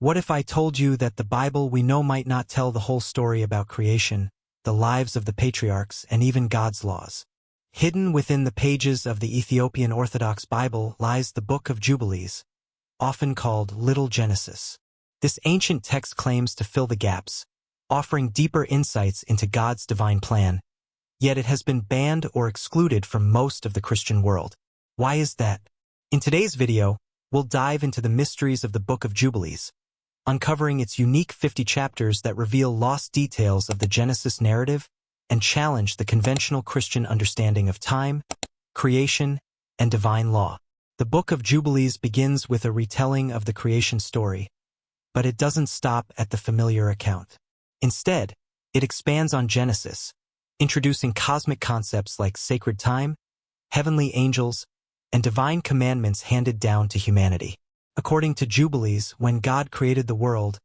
What if I told you that the Bible we know might not tell the whole story about creation, the lives of the patriarchs, and even God's laws? Hidden within the pages of the Ethiopian Orthodox Bible lies the Book of Jubilees, often called Little Genesis. This ancient text claims to fill the gaps, offering deeper insights into God's divine plan, yet it has been banned or excluded from most of the Christian world. Why is that? In today's video, we'll dive into the mysteries of the Book of Jubilees, uncovering its unique 50 chapters that reveal lost details of the Genesis narrative and challenge the conventional Christian understanding of time, creation, and divine law. The Book of Jubilees begins with a retelling of the creation story, but it doesn't stop at the familiar account. Instead, it expands on Genesis, introducing cosmic concepts like sacred time, heavenly angels, and divine commandments handed down to humanity. According to Jubilees, when God created the world,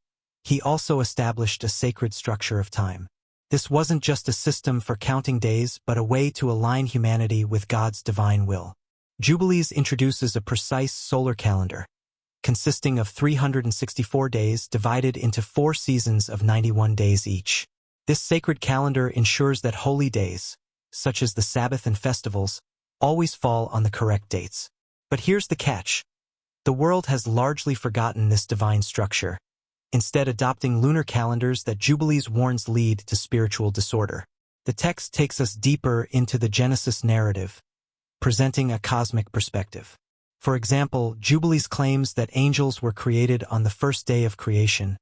he also established a sacred structure of time. This wasn't just a system for counting days, but a way to align humanity with God's divine will. Jubilees introduces a precise solar calendar, consisting of 364 days divided into 4 seasons of 91 days each. This sacred calendar ensures that holy days, such as the Sabbath and festivals, always fall on the correct dates. But here's the catch. The world has largely forgotten this divine structure, instead adopting lunar calendars that Jubilees warns lead to spiritual disorder. The text takes us deeper into the Genesis narrative, presenting a cosmic perspective. For example, Jubilees claims that angels were created on the first day of creation,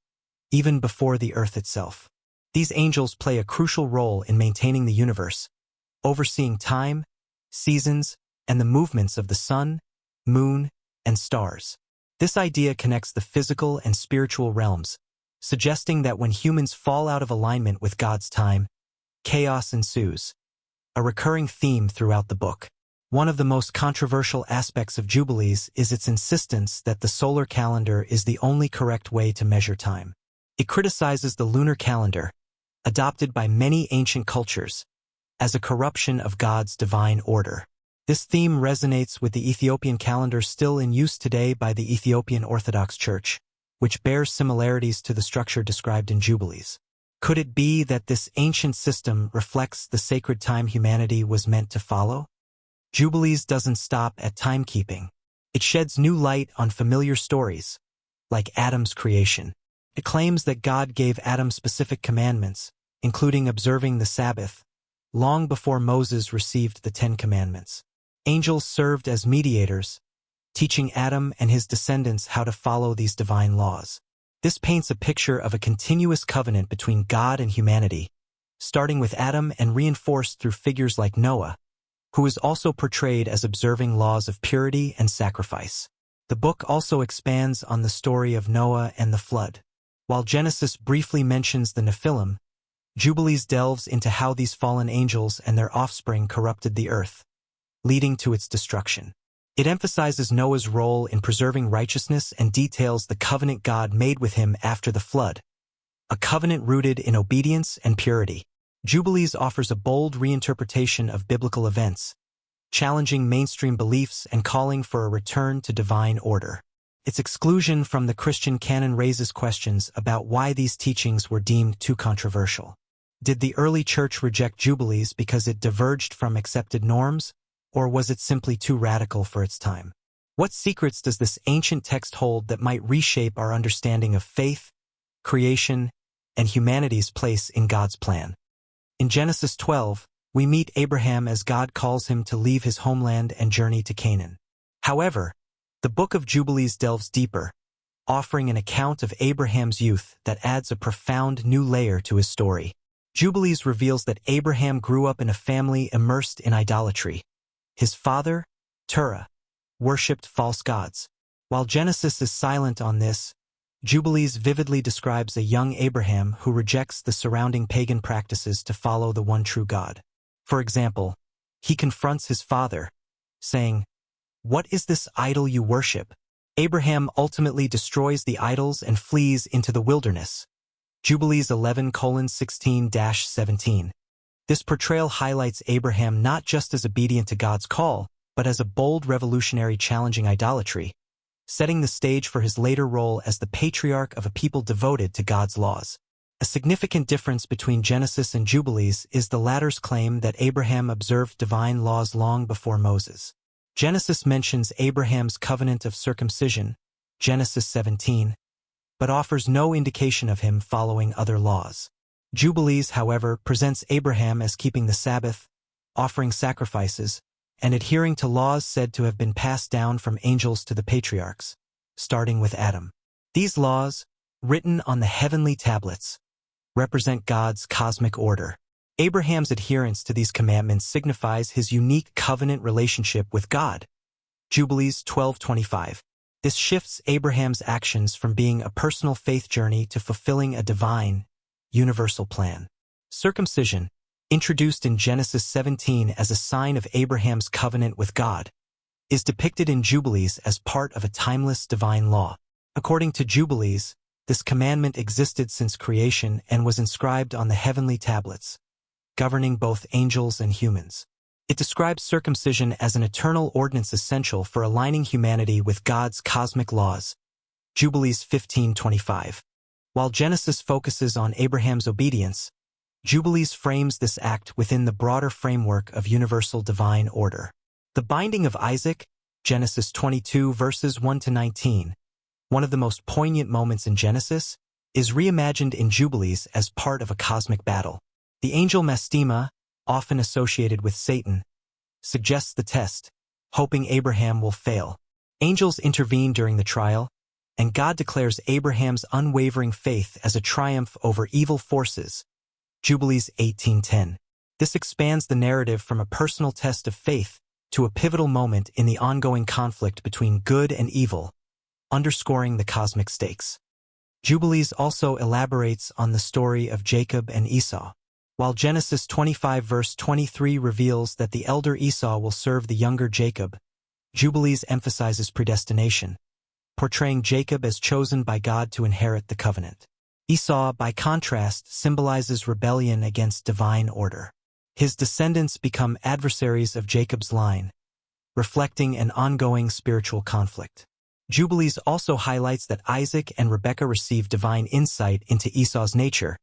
even before the earth itself. These angels play a crucial role in maintaining the universe, overseeing time, seasons, and the movements of the sun, moon, and stars. This idea connects the physical and spiritual realms, suggesting that when humans fall out of alignment with God's time, chaos ensues, a recurring theme throughout the book. One of the most controversial aspects of Jubilees is its insistence that the solar calendar is the only correct way to measure time. It criticizes the lunar calendar, adopted by many ancient cultures, as a corruption of God's divine order. This theme resonates with the Ethiopian calendar still in use today by the Ethiopian Orthodox Church, which bears similarities to the structure described in Jubilees. Could it be that this ancient system reflects the sacred time humanity was meant to follow? Jubilees doesn't stop at timekeeping. It sheds new light on familiar stories, like Adam's creation. It claims that God gave Adam specific commandments, including observing the Sabbath, long before Moses received the 10 Commandments. Angels served as mediators, teaching Adam and his descendants how to follow these divine laws. This paints a picture of a continuous covenant between God and humanity, starting with Adam and reinforced through figures like Noah, who is also portrayed as observing laws of purity and sacrifice. The book also expands on the story of Noah and the flood. While Genesis briefly mentions the Nephilim, Jubilees delves into how these fallen angels and their offspring corrupted the earth, leading to its destruction. It emphasizes Noah's role in preserving righteousness and details the covenant God made with him after the flood, a covenant rooted in obedience and purity. Jubilees offers a bold reinterpretation of biblical events, challenging mainstream beliefs and calling for a return to divine order. Its exclusion from the Christian canon raises questions about why these teachings were deemed too controversial. Did the early church reject Jubilees because it diverged from accepted norms, or was it simply too radical for its time? What secrets does this ancient text hold that might reshape our understanding of faith, creation, and humanity's place in God's plan? In Genesis 12, we meet Abraham as God calls him to leave his homeland and journey to Canaan. However, the Book of Jubilees delves deeper, offering an account of Abraham's youth that adds a profound new layer to his story. Jubilees reveals that Abraham grew up in a family immersed in idolatry. His father, Terah, worshipped false gods. While Genesis is silent on this, Jubilees vividly describes a young Abraham who rejects the surrounding pagan practices to follow the one true God. For example, he confronts his father, saying, "What is this idol you worship?" Abraham ultimately destroys the idols and flees into the wilderness. Jubilees 11:16-17. This portrayal highlights Abraham not just as obedient to God's call, but as a bold revolutionary challenging idolatry, setting the stage for his later role as the patriarch of a people devoted to God's laws. A significant difference between Genesis and Jubilees is the latter's claim that Abraham observed divine laws long before Moses. Genesis mentions Abraham's covenant of circumcision, Genesis 17, but offers no indication of him following other laws. Jubilees, however, presents Abraham as keeping the Sabbath, offering sacrifices, and adhering to laws said to have been passed down from angels to the patriarchs, starting with Adam. These laws, written on the heavenly tablets, represent God's cosmic order. Abraham's adherence to these commandments signifies his unique covenant relationship with God. Jubilees 12:25. This shifts Abraham's actions from being a personal faith journey to fulfilling a divine, universal plan. Circumcision, introduced in Genesis 17 as a sign of Abraham's covenant with God, is depicted in Jubilees as part of a timeless divine law. According to Jubilees, this commandment existed since creation and was inscribed on the heavenly tablets, governing both angels and humans. It describes circumcision as an eternal ordinance essential for aligning humanity with God's cosmic laws. Jubilees 15:25. While Genesis focuses on Abraham's obedience, Jubilees frames this act within the broader framework of universal divine order. The binding of Isaac, Genesis 22 verses 1-19, one of the most poignant moments in Genesis, is reimagined in Jubilees as part of a cosmic battle. The angel Mastema, often associated with Satan, suggests the test, hoping Abraham will fail. Angels intervene during the trial, and God declares Abraham's unwavering faith as a triumph over evil forces. Jubilees 18:10. This expands the narrative from a personal test of faith to a pivotal moment in the ongoing conflict between good and evil, underscoring the cosmic stakes. Jubilees also elaborates on the story of Jacob and Esau. While Genesis 25 verse 23 reveals that the elder Esau will serve the younger Jacob, Jubilees emphasizes predestination, portraying Jacob as chosen by God to inherit the covenant. Esau, by contrast, symbolizes rebellion against divine order. His descendants become adversaries of Jacob's line, reflecting an ongoing spiritual conflict. Jubilees also highlights that Isaac and Rebekah receive divine insight into Esau's nature,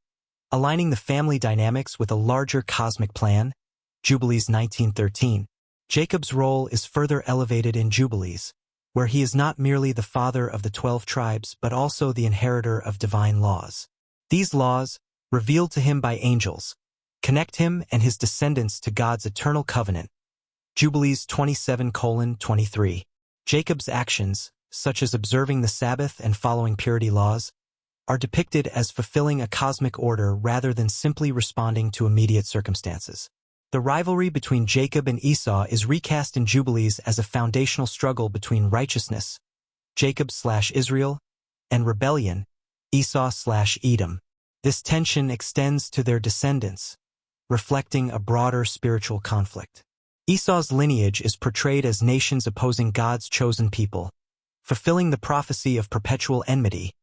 aligning the family dynamics with a larger cosmic plan. Jubilees 19:13. Jacob's role is further elevated in Jubilees, where he is not merely the father of the 12 tribes but also the inheritor of divine laws. These laws, revealed to him by angels, connect him and his descendants to God's eternal covenant. Jubilees 27:23. Jacob's actions, such as observing the Sabbath and following purity laws, are depicted as fulfilling a cosmic order rather than simply responding to immediate circumstances. The rivalry between Jacob and Esau is recast in Jubilees as a foundational struggle between righteousness, Jacob/Israel, and rebellion, Esau/Edom. This tension extends to their descendants, reflecting a broader spiritual conflict. Esau's lineage is portrayed as nations opposing God's chosen people, fulfilling the prophecy of perpetual enmity.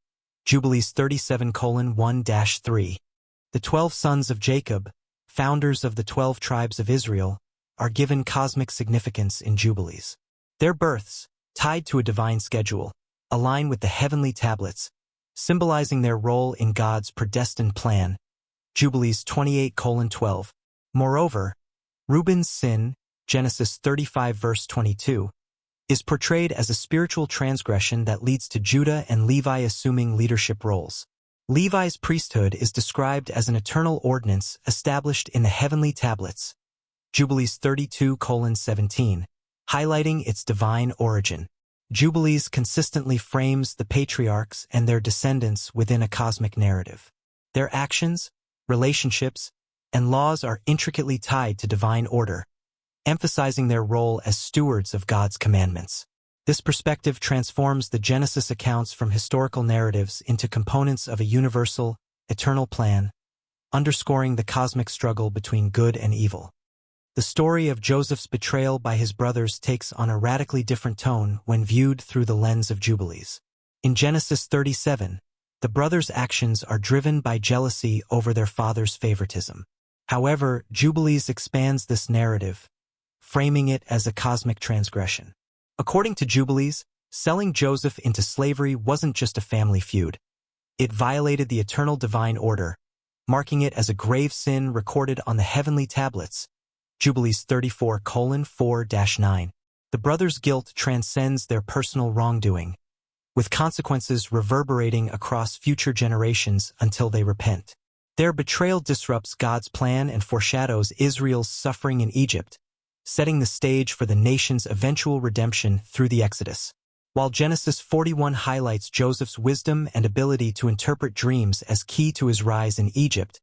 Jubilees 37:1-3. The 12 sons of Jacob, founders of the 12 tribes of Israel, are given cosmic significance in Jubilees. Their births, tied to a divine schedule, align with the heavenly tablets, symbolizing their role in God's predestined plan. Jubilees 28:12. Moreover, Reuben's sin, Genesis 35 verse 22, is portrayed as a spiritual transgression that leads to Judah and Levi assuming leadership roles. Levi's priesthood is described as an eternal ordinance established in the heavenly tablets. Jubilees 32:17, highlighting its divine origin. Jubilees consistently frames the patriarchs and their descendants within a cosmic narrative. Their actions, relationships, and laws are intricately tied to divine order, emphasizing their role as stewards of God's commandments. This perspective transforms the Genesis accounts from historical narratives into components of a universal, eternal plan, underscoring the cosmic struggle between good and evil. The story of Joseph's betrayal by his brothers takes on a radically different tone when viewed through the lens of Jubilees. In Genesis 37, the brothers' actions are driven by jealousy over their father's favoritism. However, Jubilees expands this narrative, framing it as a cosmic transgression. According to Jubilees, Selling Joseph into slavery wasn't just a family feud. It violated the eternal divine order, marking it as a grave sin recorded on the heavenly tablets. Jubilees 34:4-9. The brothers' guilt transcends their personal wrongdoing, with consequences reverberating across future generations until they repent. Their betrayal disrupts God's plan and foreshadows Israel's suffering in Egypt, setting the stage for the nation's eventual redemption through the Exodus. While Genesis 41 highlights Joseph's wisdom and ability to interpret dreams as key to his rise in Egypt,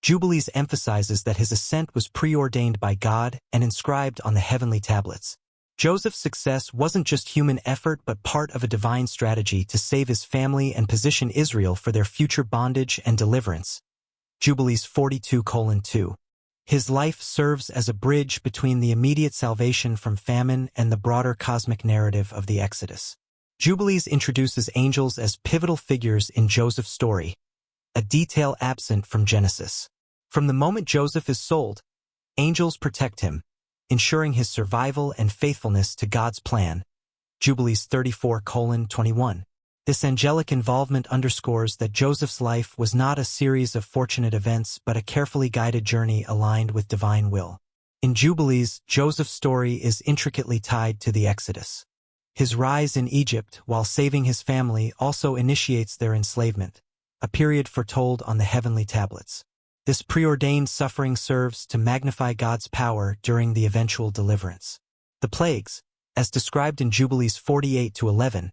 Jubilees emphasizes that his ascent was preordained by God and inscribed on the heavenly tablets. Joseph's success wasn't just human effort but part of a divine strategy to save his family and position Israel for their future bondage and deliverance. Jubilees 42:2. His life serves as a bridge between the immediate salvation from famine and the broader cosmic narrative of the Exodus. Jubilees introduces angels as pivotal figures in Joseph's story, a detail absent from Genesis. From the moment Joseph is sold, angels protect him, ensuring his survival and faithfulness to God's plan. Jubilees 34:21. This angelic involvement underscores that Joseph's life was not a series of fortunate events but a carefully guided journey aligned with divine will. In Jubilees, Joseph's story is intricately tied to the Exodus. His rise in Egypt while saving his family also initiates their enslavement, a period foretold on the heavenly tablets. This preordained suffering serves to magnify God's power during the eventual deliverance. The plagues, as described in Jubilees 48-11,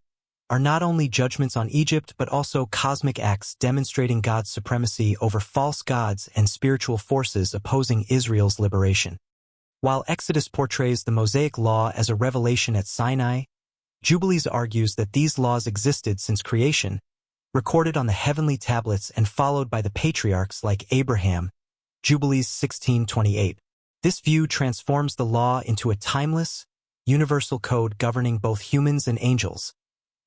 are not only judgments on Egypt but also cosmic acts demonstrating God's supremacy over false gods and spiritual forces opposing Israel's liberation. While Exodus portrays the Mosaic law as a revelation at Sinai, Jubilees argues that these laws existed since creation, recorded on the heavenly tablets and followed by the patriarchs like Abraham. Jubilees 16:28. This view transforms the law into a timeless, universal code governing both humans and angels,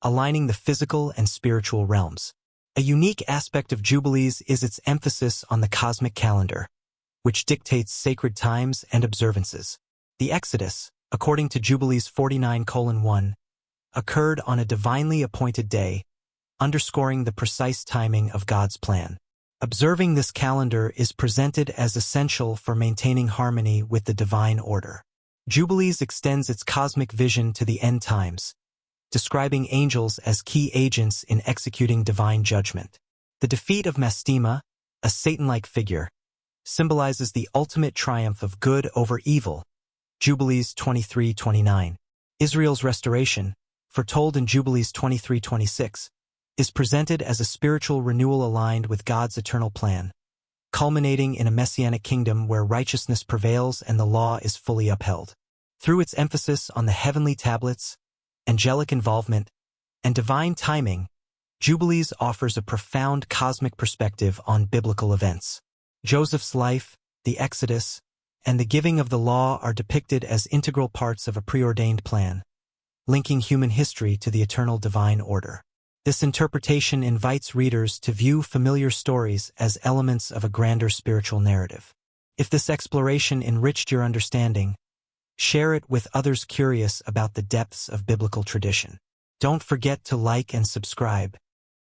aligning the physical and spiritual realms. A unique aspect of Jubilees is its emphasis on the cosmic calendar, which dictates sacred times and observances. The Exodus, according to Jubilees 49:1, occurred on a divinely appointed day, underscoring the precise timing of God's plan. Observing this calendar is presented as essential for maintaining harmony with the divine order. Jubilees extends its cosmic vision to the end times, describing angels as key agents in executing divine judgment. The defeat of Mastema, a Satan-like figure, symbolizes the ultimate triumph of good over evil. Jubilees 23:29. Israel's restoration, foretold in Jubilees 23:26, is presented as a spiritual renewal aligned with God's eternal plan, culminating in a messianic kingdom where righteousness prevails and the law is fully upheld. Through its emphasis on the heavenly tablets, angelic involvement, and divine timing, Jubilees offers a profound cosmic perspective on biblical events. Joseph's life, the Exodus, and the giving of the law are depicted as integral parts of a preordained plan, linking human history to the eternal divine order. This interpretation invites readers to view familiar stories as elements of a grander spiritual narrative. If this exploration enriched your understanding, share it with others curious about the depths of biblical tradition. Don't forget to like and subscribe,